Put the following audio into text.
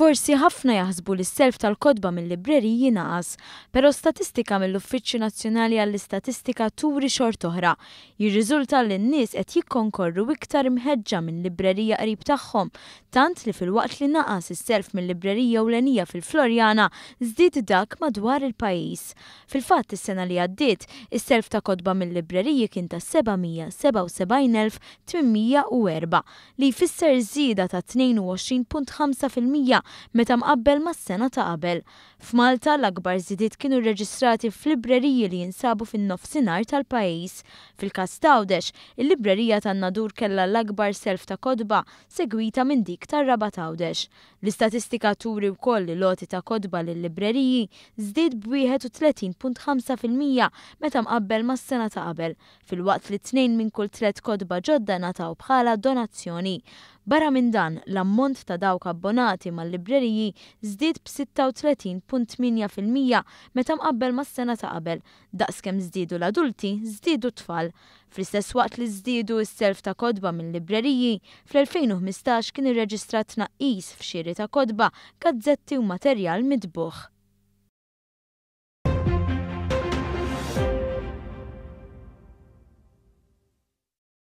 Forsi ħafna jaħsbu li s-self tal-kotba mill-libreriji naqas, però statistika mill-Uffiċċju Nazzjonali għall-Istatistika turi xort oħra. Jirriżulta li n-nies qed jikkonkorru iktar imħeġġa minn librerija qrib tagħhom, tant li filwaqt li naqas is-self mill-librerija ewlenija fil-Florjana żdied dak madwar il-pajjiż. Fil-fatt is-sena li għaddiet, is-self ta' kotba mill-libreriji kien ta' 777,804 li jfisser żieda ta' 22.5% meta mqabbel mas-sena ta' qabel. F'Malta l-akbar żidiet kienu rreġistrati f'libreriji li jinsabu fin-nofsinhar tal-pajjiż. Fil-każ ta' Għawdex, il-librerija tan-Nadur kellha l-akbar self ta' kotba segwita minn dik tar-Raba ta' Għawdex. L-istatistika turi wkoll li loti ta' kotba lill-libreriji żdied b'31.5% meta mqabbel mas-sena ta' qabel, filwaqt li 2 minn kull 3 kotba ġodda ngħataw bħala donazzjoni. Barra minn dan, l-ammont ta' dawk abbonati mal-libreriji żdied b'36.8% meta mqabbel mas-sena ta' qabel, daqskemm żdiedu l-adulti, żdiedu t-tfal. Fl-istess waqt li żdiedu s-self ta' kotba mill-libreriji, fl-2015 kien irreġistrat tnaqqis f'xiri ta' kotba, gazzetti u materjal midbuħ.